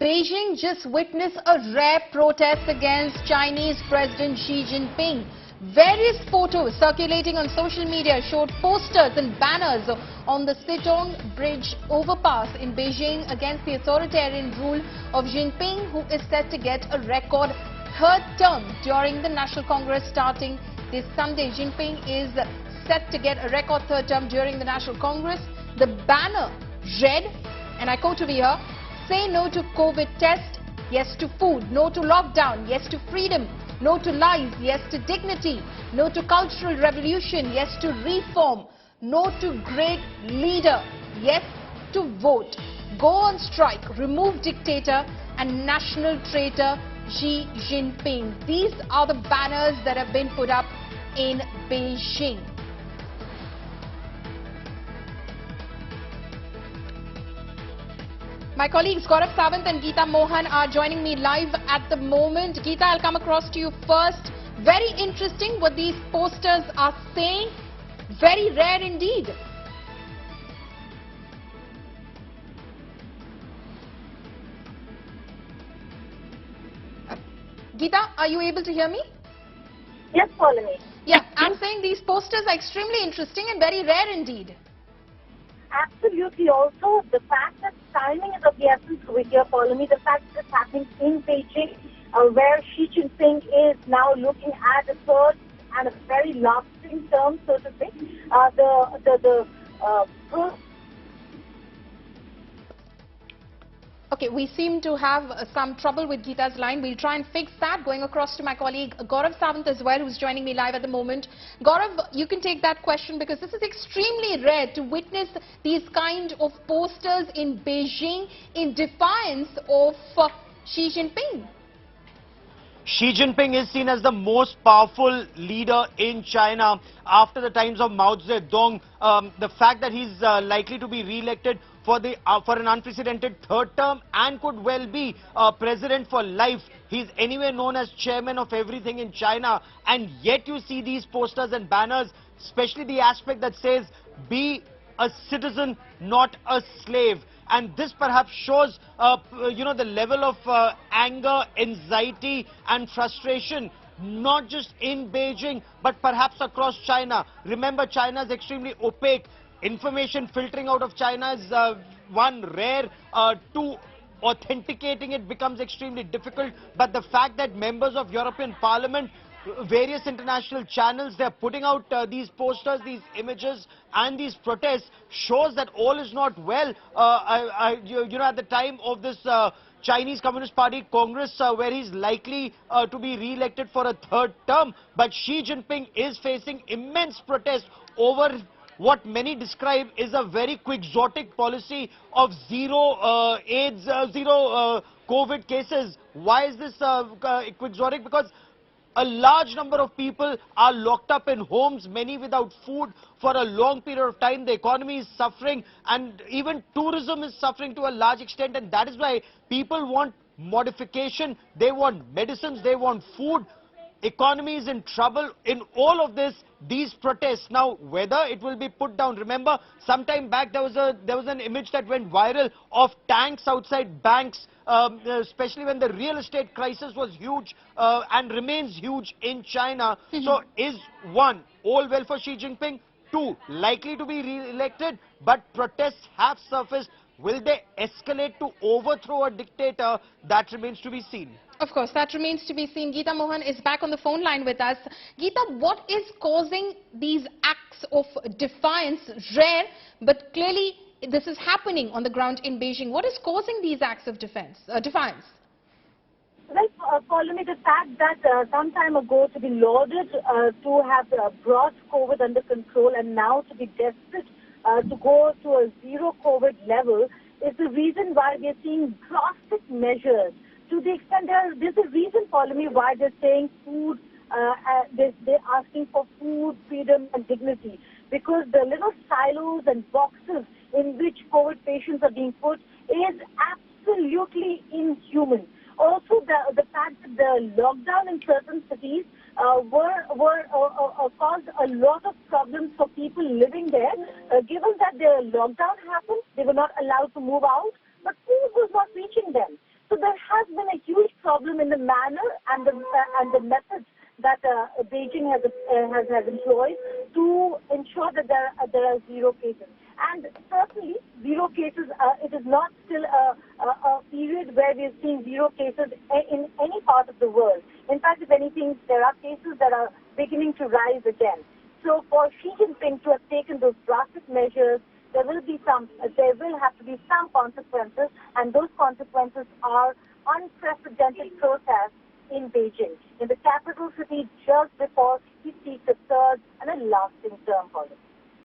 Beijing just witnessed a rare protest against Chinese President Xi Jinping. Various photos circulating on social media showed posters and banners on the Sitong Bridge overpass in Beijing against the authoritarian rule of Jinping, who is set to get a record third term during the National Congress starting this Sunday. Jinping is set to get a record third term during the National Congress. The banner read, and I quote over here, "Say no to COVID test, yes to food. No to lockdown, yes to freedom. No to lies, yes to dignity. No to cultural revolution, yes to reform. No to great leader, yes to vote. Go on strike, remove dictator and national traitor Xi Jinping." These are the banners that have been put up in Beijing. My colleagues Gaurav Sawant and Geeta Mohan are joining me live at the moment. Geeta, I'll come across to you first. Very interesting what these posters are saying. Very rare indeed. Geeta, are you able to hear me? Yes, follow me. Yeah, I'm saying these posters are extremely interesting and very rare indeed. Absolutely. Also, the fact that timing is of the essence over here, follow me, the fact that it's happening in Beijing, where Xi Jinping is now looking at a third and a very lasting term, so to say. Okay, we seem to have some trouble with Geeta's line. We'll try and fix that. Going across to my colleague Gaurav Sawant as well, who's joining me live at the moment. Gaurav, you can take that question because this is extremely rare to witness these kind of posters in Beijing in defiance of Xi Jinping. Xi Jinping is seen as the most powerful leader in China after the times of Mao Zedong. The fact that he's likely to be re-elected for an unprecedented third term and could well be president for life. He's anyway known as chairman of everything in China, and yet you see these posters and banners, especially the aspect that says, "Be a citizen, not a slave." And this perhaps shows, the level of anger, anxiety and frustration, not just in Beijing, but perhaps across China. Remember, China is extremely opaque. Information filtering out of China is one rare. Two, authenticating it becomes extremely difficult. But the fact that members of European Parliament, various international channels, they're putting out these posters, these images and these protests shows that all is not well. At the time of this Chinese Communist Party Congress, where he's likely to be re-elected for a third term, but Xi Jinping is facing immense protest over what many describe is a very quixotic policy of zero AIDS, zero COVID cases. Why is this quixotic? Because a large number of people are locked up in homes, many without food for a long period of time. The economy is suffering and even tourism is suffering to a large extent, and that is why people want modification, they want medicines, they want food. Economy is in trouble. In all of this, these protests, now whether it will be put down, remember sometime back there was an image that went viral of tanks outside banks, especially when the real estate crisis was huge and remains huge in China. So is one, all well for Xi Jinping? Two, likely to be re-elected, but protests have surfaced. Will they escalate to overthrow a dictator? That remains to be seen. Of course, that remains to be seen. Geeta Mohan is back on the phone line with us. Geeta, what is causing these acts of defiance? Rare, but clearly this is happening on the ground in Beijing. What is causing these acts of defiance? Well, follow me, the fact that some time ago to be lauded to have brought COVID under control and now to be desperate to go to a zero COVID level is the reason why we are seeing drastic measures. To the extent there's a reason, follow me, why they're saying food, they're asking for food, freedom and dignity. Because the little silos and boxes in which COVID patients are being put is absolutely inhuman. Also, the fact that the lockdown in certain cities caused a lot of problems for people living there. Given that the lockdown happened, they were not allowed to move out, but food was not reaching them. So problem in the manner and the methods that Beijing has employed to ensure that there are zero cases. And certainly, zero cases, it is not still a period where we are seeing zero cases in any part of the world. In fact, if anything, there are cases that are beginning to rise again. So for Xi Jinping to have taken those drastic measures, there will have to be some consequences, and those consequences are unprecedented protests in Beijing, in the capital city, just before he seeks a third and a lasting term politics.